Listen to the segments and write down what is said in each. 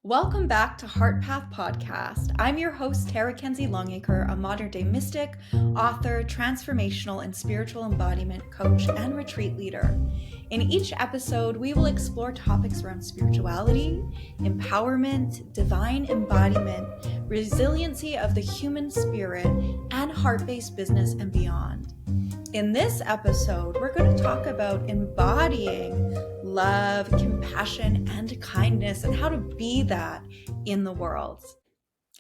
Welcome back to Heart Path Podcast. I'm your host, Terra Kenzie Longacre, a modern day mystic, author, transformational and spiritual embodiment coach, and retreat leader. In each episode, we will explore topics around spirituality, empowerment, divine embodiment, resiliency of the human spirit, and heart based business and beyond. In this episode, we're going to talk about embodying love, compassion, and kindness, and how to be that in the world.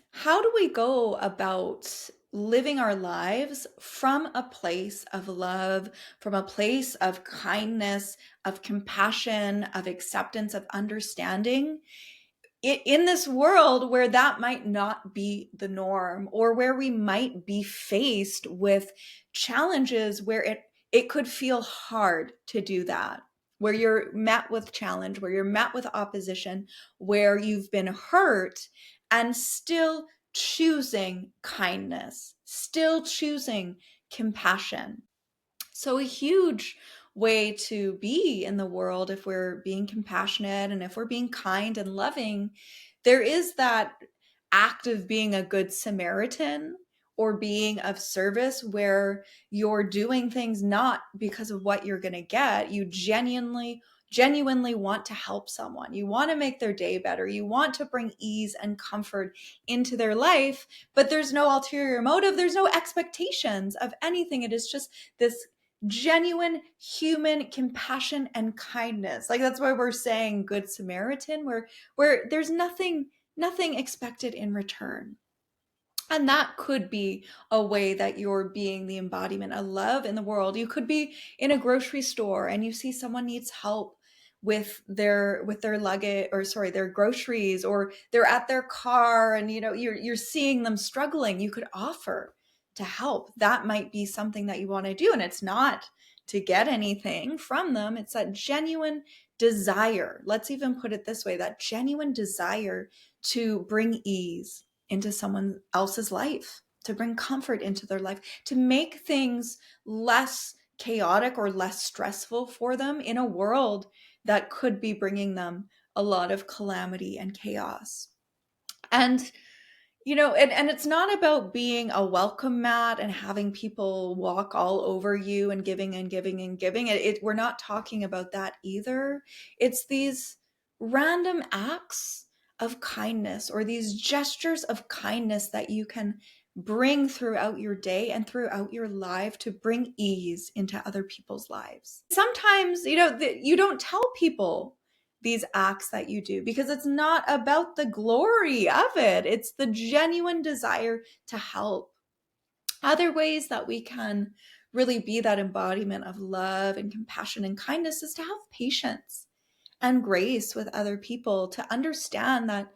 How do we go about living our lives from a place of love, from a place of kindness, of compassion, of acceptance, of understanding? In this world where that might not be the norm, or where we might be faced with challenges where it could feel hard to do that, where you're met with challenge, where you're met with opposition, where you've been hurt, and still choosing kindness, still choosing compassion. So a huge way to be in the world, if we're being compassionate and if we're being kind and loving, there is that act of being a good Samaritan or being of service, where you're doing things not because of what you're going to get. You genuinely want to help someone. You want to make their day better. You want to bring ease and comfort into their life, but there's no ulterior motive. There's no expectations of anything. It is just this genuine human compassion and kindness. Like, that's why we're saying good Samaritan, where there's nothing expected in return. And that could be a way that you're being the embodiment of love in the world. You could be in a grocery store and you see someone needs help with their luggage, or sorry, their groceries, or they're at their car and you're seeing them struggling. You could offer to help. That might be something that you want to do, and it's not to get anything from them. It's that genuine desire. Let's even put it this way, that genuine desire to bring ease into someone else's life, to bring comfort into their life, to make things less chaotic or less stressful for them in a world that could be bringing them a lot of calamity and chaos. And and it's not about being a welcome mat and having people walk all over you and giving and giving and giving. We're not talking about that either. It's these random acts of kindness, or these gestures of kindness that you can bring throughout your day and throughout your life to bring ease into other people's lives. Sometimes, you don't tell people these acts that you do, because it's not about the glory of it. It's the genuine desire to help. Other ways that we can really be that embodiment of love and compassion and kindness is to have patience and grace with other people, to understand that,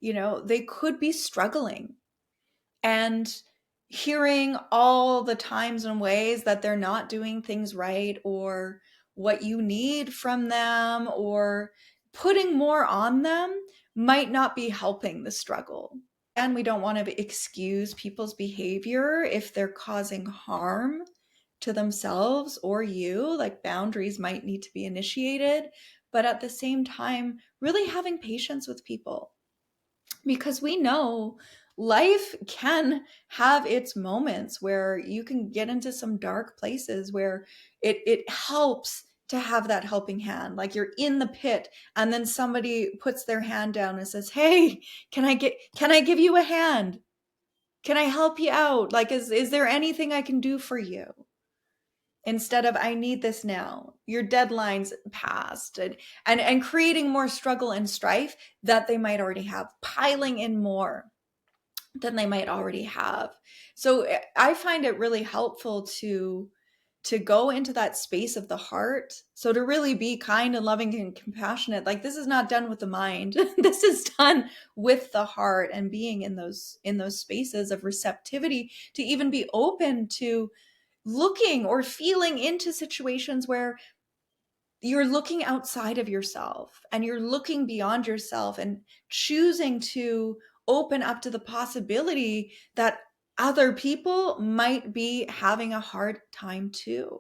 they could be struggling, and hearing all the times and ways that they're not doing things right, or what you need from them, or putting more on them might not be helping the struggle. And we don't want to excuse people's behavior if they're causing harm to themselves or you. Like, boundaries might need to be initiated, but at the same time, really having patience with people, because we know life can have its moments where you can get into some dark places, where it helps to have that helping hand. Like, you're in the pit and then somebody puts their hand down and says, "Hey, can I give you a hand? Can I help you out? Like, is there anything I can do for you?" Instead of, "I need this now, your deadline's passed," and creating more struggle and strife that they might already have, piling in more than they might already have. So I find it really helpful to go into that space of the heart. So to really be kind and loving and compassionate, like, this is not done with the mind. This is done with the heart, and being in those spaces of receptivity, to even be open to looking or feeling into situations where you're looking outside of yourself and you're looking beyond yourself, and choosing to open up to the possibility that other people might be having a hard time too.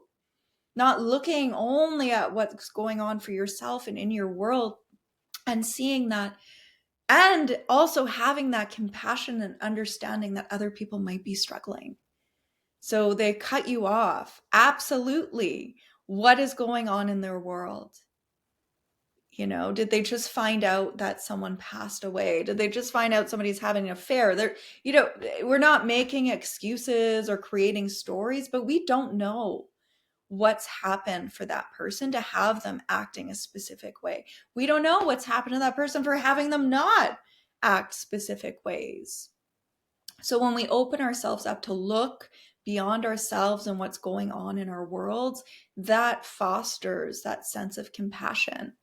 Not looking only at what's going on for yourself and in your world, and seeing that And also having that compassion and understanding that other people might be struggling. So they cut you off. Absolutely. What is going on in their world? Did they just find out that someone passed away? Did they just find out somebody's having an affair? We're not making excuses or creating stories, but we don't know what's happened for that person to have them acting a specific way. We don't know what's happened to that person for having them not act specific ways. So when we open ourselves up to look beyond ourselves and what's going on in our worlds, that fosters that sense of compassion,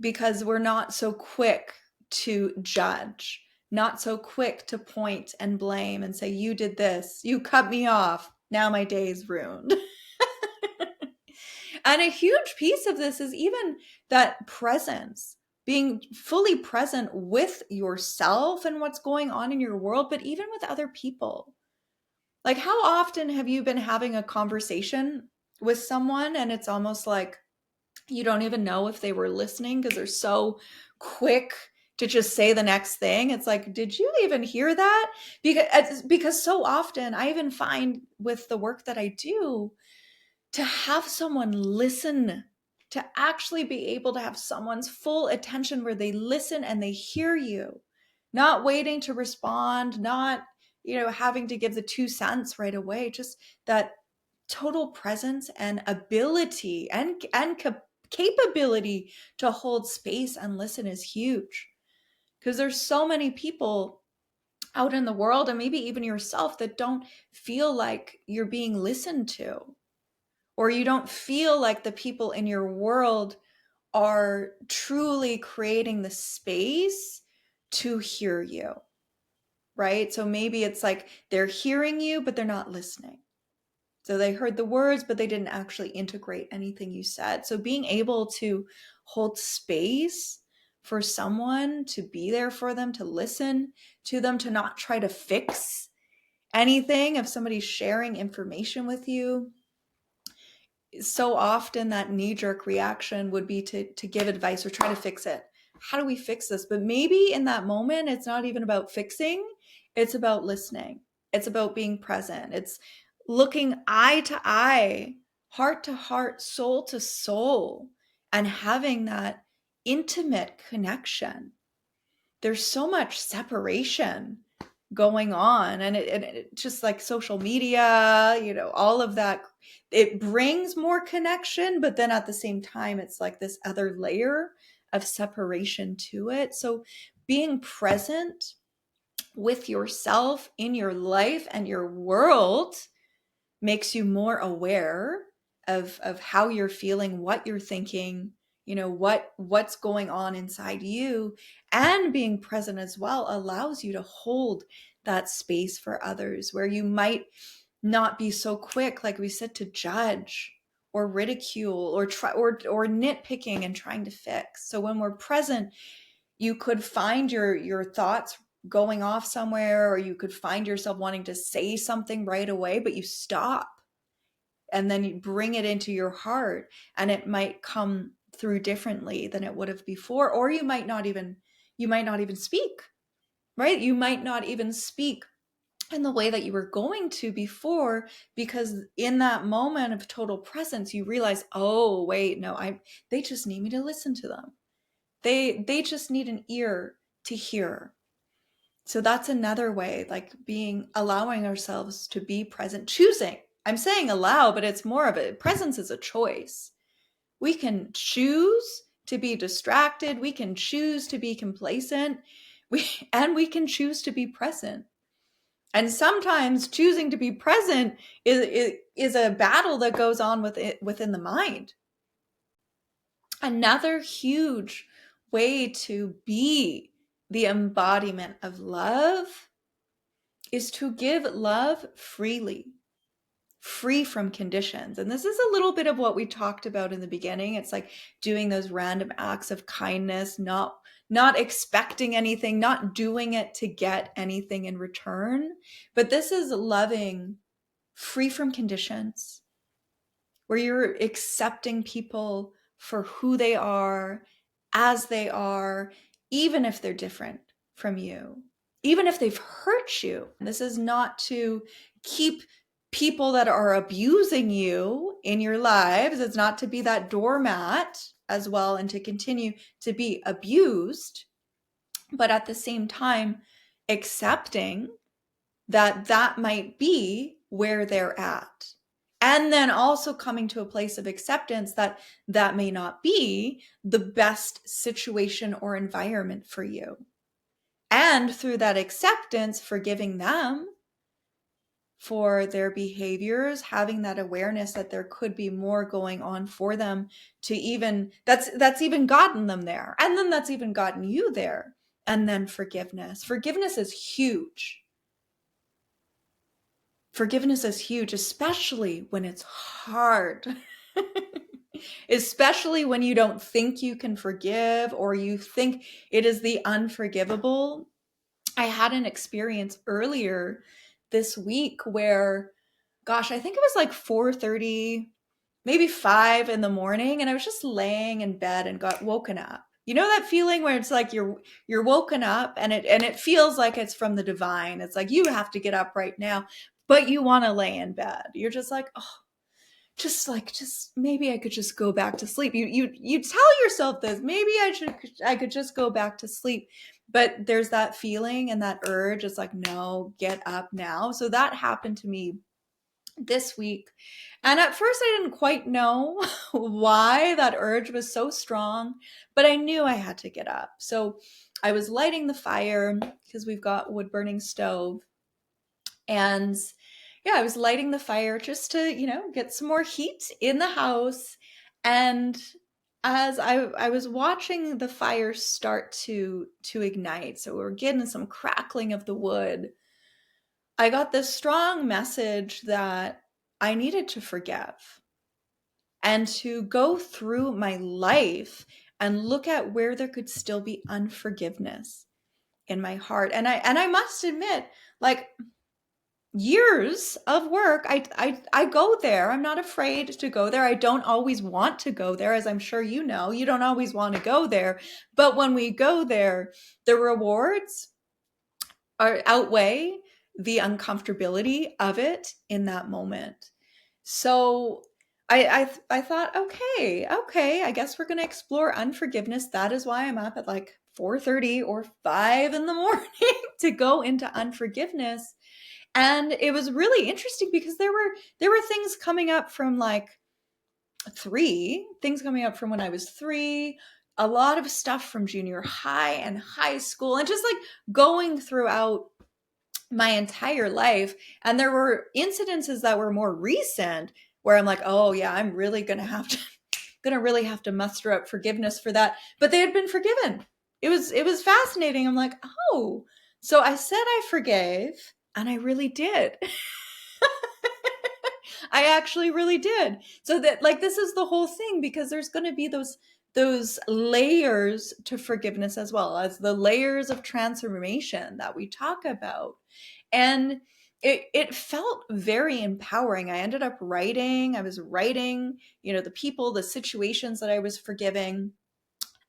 because we're not so quick to judge, not so quick to point and blame and say, you did this, you cut me off, now my day's ruined. And a huge piece of this is even that presence, being fully present with yourself and what's going on in your world, but even with other people. Like, how often have you been having a conversation with someone and it's almost like you don't even know if they were listening because they're so quick to just say the next thing? It's like, did you even hear that? Because so often I even find with the work that I do, to have someone listen, to actually be able to have someone's full attention where they listen and they hear you, not waiting to respond, not, having to give the 2 cents right away, just that total presence and ability and capability to hold space and listen is huge. Because there's so many people out in the world, and maybe even yourself, that don't feel like you're being listened to, or you don't feel like the people in your world are truly creating the space to hear you, right? So maybe it's like they're hearing you, but they're not listening. So they heard the words, but they didn't actually integrate anything you said. So being able to hold space for someone, to be there for them, to listen to them, to not try to fix anything if somebody's sharing information with you. So often that knee-jerk reaction would be to give advice or try to fix it. How do we fix this? But maybe in that moment, it's not even about fixing. It's about listening. It's about being present. It's looking eye to eye, heart to heart, soul to soul, and having that intimate connection. There's so much separation going on, and it just like social media, all of that, it brings more connection, but then at the same time it's like this other layer of separation to it. So being present with yourself in your life and your world makes you more aware of how you're feeling, what you're thinking, what's going on inside you. And being present as well allows you to hold that space for others, where you might not be so quick, like we said, to judge or ridicule or try or nitpicking and trying to fix. So when we're present, you could find your thoughts going off somewhere, or you could find yourself wanting to say something right away, but you stop and then you bring it into your heart, and it might come through differently than it would have before. Or you might not even speak, right? You might not even speak in the way that you were going to before, because in that moment of total presence you realize, oh wait, no, they just need me to listen to them. They just need an ear to hear. So that's another way, like allowing ourselves to be present, choosing. I'm saying allow, but it's more of a presence is a choice. We can choose to be distracted. We can choose to be complacent. We can choose to be present. And sometimes choosing to be present is a battle that goes on within the mind. Another huge way to be the embodiment of love is to give love freely, free from conditions. And this is a little bit of what we talked about in the beginning. It's like doing those random acts of kindness, not expecting anything, not doing it to get anything in return. But this is loving free from conditions, where you're accepting people for who they are, as they are, even if they're different from you, even if they've hurt you. This is not to keep people that are abusing you in your lives. It's not to be that doormat as well and to continue to be abused, but at the same time, accepting that that might be where they're at. And then also coming to a place of acceptance that that may not be the best situation or environment for you. And through that acceptance, forgiving them for their behaviors, having that awareness that there could be more going on for them to even, that's even gotten them there. And then that's even gotten you there. And then forgiveness. Forgiveness is huge. Forgiveness is huge, especially when it's hard. Especially when you don't think you can forgive or you think it is the unforgivable. I had an experience earlier this week where, gosh, I think it was like 4:30, maybe 5 in the morning, and I was just laying in bed and got woken up. You know that feeling where it's like you're woken up and it feels like it's from the divine. It's like you have to get up right now, but you want to lay in bed. You're just like, oh, just maybe I could just go back to sleep. You tell yourself this, maybe I could just go back to sleep. But there's that feeling and that urge. It's like, no, get up now. So that happened to me this week. And at first I didn't quite know why that urge was so strong, but I knew I had to get up. So I was lighting the fire because we've got wood burning stove. And yeah, I was lighting the fire just to, get some more heat in the house. And as I was watching the fire start to ignite, so we were getting some crackling of the wood, I got this strong message that I needed to forgive and to go through my life and look at where there could still be unforgiveness in my heart. And I must admit, like, years of work, I go there. I'm not afraid to go there. I don't always want to go there, as I'm sure you know. You don't always want to go there. But when we go there, the rewards outweigh the uncomfortability of it in that moment. So I thought, okay, I guess we're gonna explore unforgiveness. That is why I'm up at like 4:30 or 5 in the morning to go into unforgiveness. And it was really interesting because there were things coming up from like things coming up from when I was 3, a lot of stuff from junior high and high school, and just like going throughout my entire life. And there were incidences that were more recent where I'm like, oh yeah, I'm really gonna really have to muster up forgiveness for that. But they had been forgiven. It was fascinating. I'm like, oh, so I said I forgave, and I really did. I actually really did. So that, like, this is the whole thing, because there's going to be those layers to forgiveness as well as the layers of transformation that we talk about. And it felt very empowering. I ended up writing. I was writing, the people, the situations that I was forgiving,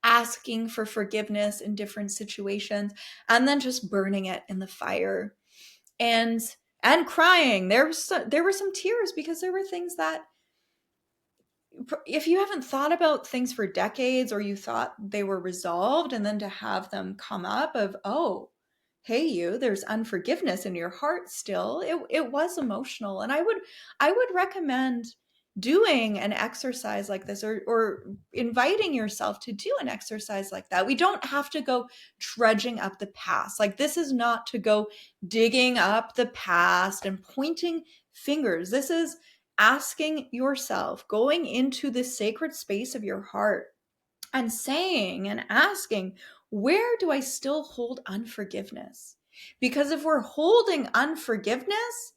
asking for forgiveness in different situations, and then just burning it in the fire and crying. There were some tears because there were things that, if you haven't thought about things for decades or you thought they were resolved, and then to have them come up of, oh, hey, there's unforgiveness in your heart still, it was emotional. And I would recommend doing an exercise like this, or inviting yourself to do an exercise like that. We don't have to go trudging up the past. Like, this is not to go digging up the past and pointing fingers. This is asking yourself, going into the sacred space of your heart and saying and asking, where do I still hold unforgiveness? Because if we're holding unforgiveness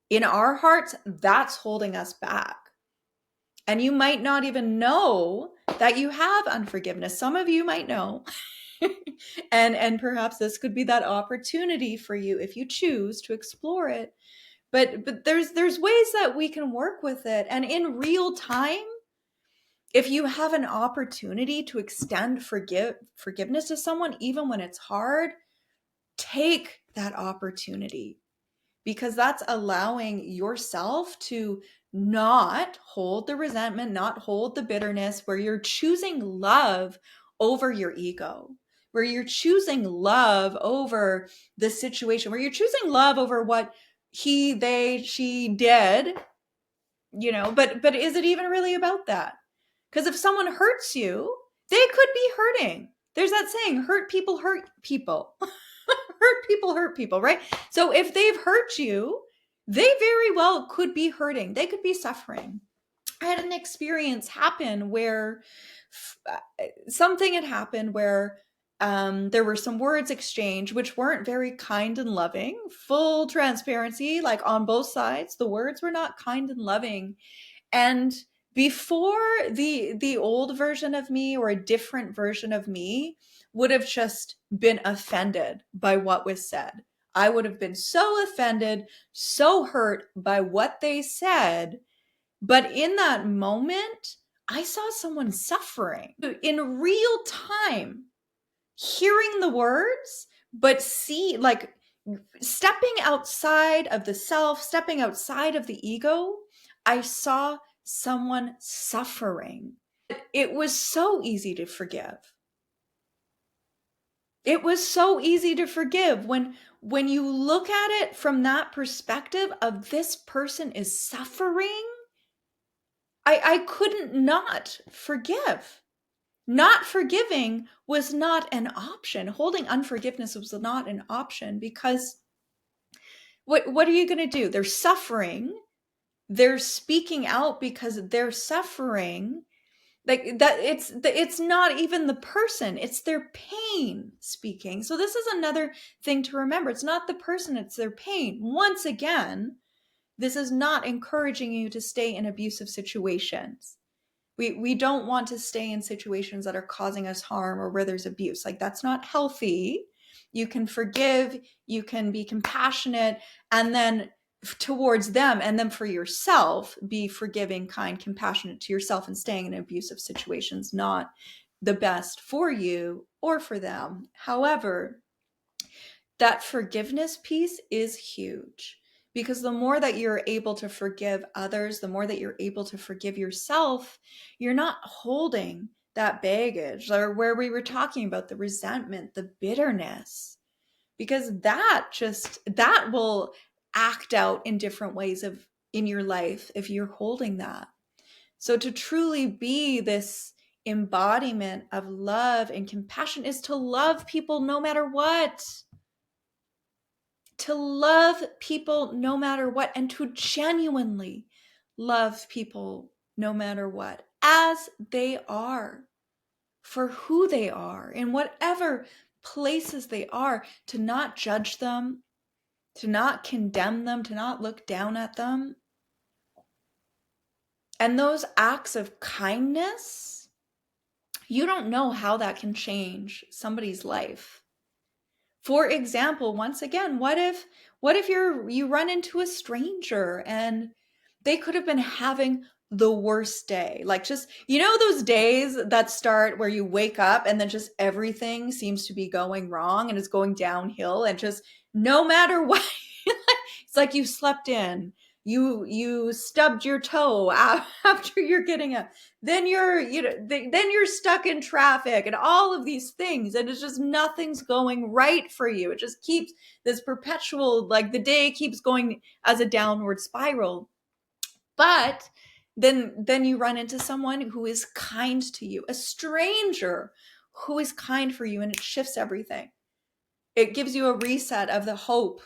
in our hearts, that's holding us back. And you might not even know that you have unforgiveness. Some of you might know. and perhaps this could be that opportunity for you if you choose to explore it. But there's ways that we can work with it. And in real time, If you have an opportunity to extend forgiveness to someone, even when it's hard, take that opportunity, because that's allowing yourself to not hold the resentment, not hold the bitterness, where you're choosing love over your ego, where you're choosing love over the situation, where you're choosing love over what he, they, she did, but is it even really about that? Because if someone hurts you, they could be hurting. There's that saying, hurt people hurt people. Hurt people, right? So if they've hurt you, they very well could be hurting. They could be suffering. I had an experience happen where something had happened where there were some words exchanged which weren't very kind and loving. Full transparency, like on both sides, the words were not kind and loving. And before, the old version of me or a different version of me would have just been offended by what was said. I would have been so offended, so hurt by what they said. But in that moment, I saw someone suffering in real time, hearing the words, but stepping outside of the self, stepping outside of the ego. I saw someone suffering. It was so easy to forgive. It was so easy to forgive when you look at it from that perspective of this person is suffering. I couldn't not forgive. Not forgiving was not an option. Holding unforgiveness was not an option, because what are you going to do? They're suffering. They're speaking out because they're suffering. Like that, it's not even the person, it's their pain speaking. So this is another thing to remember. It's not the person, it's their pain. Once again, this is not encouraging you to stay in abusive situations. We don't want to stay in situations that are causing us harm or where there's abuse. Like, that's not healthy. You can forgive, you can be compassionate, and then towards them, and then for yourself, be forgiving, kind, compassionate to yourself, and staying in abusive situations not the best for you or for them. However, that forgiveness piece is huge, because the more that you're able to forgive others, the more that you're able to forgive yourself, you're not holding that baggage, or where we were talking about the resentment, the bitterness, because that will act out in different ways in your life if you're holding that. So to truly be this embodiment of love and compassion is to love people no matter what. To love people no matter what, and to genuinely love people no matter what, as they are, for who they are, in whatever places they are, to not judge them, to not condemn them, to not look down at them. And those acts of kindness, you don't know how that can change somebody's life. For example, once again, what if you run into a stranger and they could have been having the worst day? Like, just, those days that start where you wake up and then just everything seems to be going wrong and it's going downhill, and just no matter what, it's like you slept in. You stubbed your toe after you're getting up. Then you're stuck in traffic and all of these things, and it's just nothing's going right for you. It just keeps this perpetual, like, the day keeps going as a downward spiral. But then you run into someone who is kind to you, a stranger who is kind for you, and it shifts everything. It gives you a reset of the hope.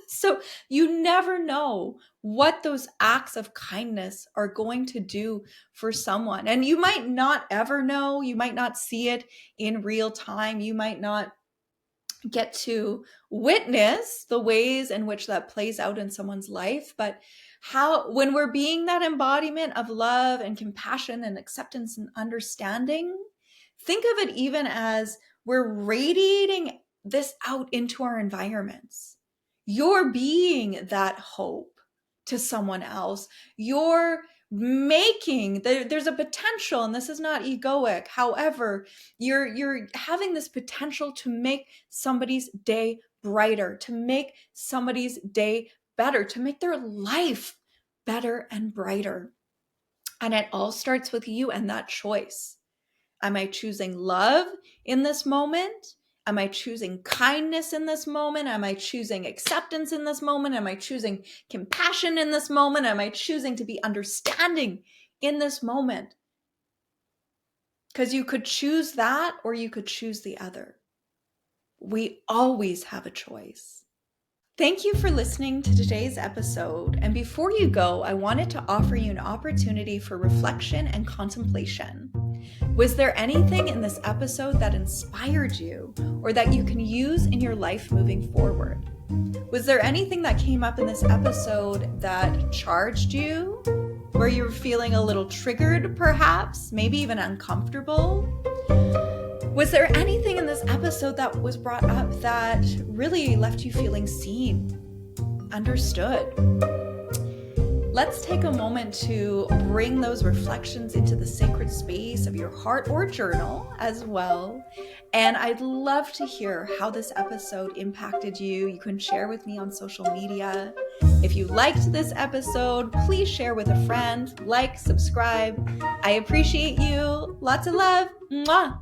So you never know what those acts of kindness are going to do for someone. And you might not ever know. You might not see it in real time. You might not get to witness the ways in which that plays out in someone's life. But when we're being that embodiment of love and compassion and acceptance and understanding, think of it even as we're radiating this out into our environments. You're being that hope to someone else. You're there's a potential, and this is not egoic. However, you're having this potential to make somebody's day brighter, to make somebody's day better, to make their life better and brighter. And it all starts with you and that choice. Am I choosing love in this moment? Am I choosing kindness in this moment? Am I choosing acceptance in this moment? Am I choosing compassion in this moment? Am I choosing to be understanding in this moment? Because you could choose that or you could choose the other. We always have a choice. Thank you for listening to today's episode. And before you go, I wanted to offer you an opportunity for reflection and contemplation. Was there anything in this episode that inspired you or that you can use in your life moving forward? Was there anything that came up in this episode that charged you, where you were feeling a little triggered perhaps, maybe even uncomfortable? Was there anything in this episode that was brought up that really left you feeling seen, understood? Let's take a moment to bring those reflections into the sacred space of your heart or journal as well. And I'd love to hear how this episode impacted you. You can share with me on social media. If you liked this episode, please share with a friend, like, subscribe. I appreciate you. Lots of love. Mwah.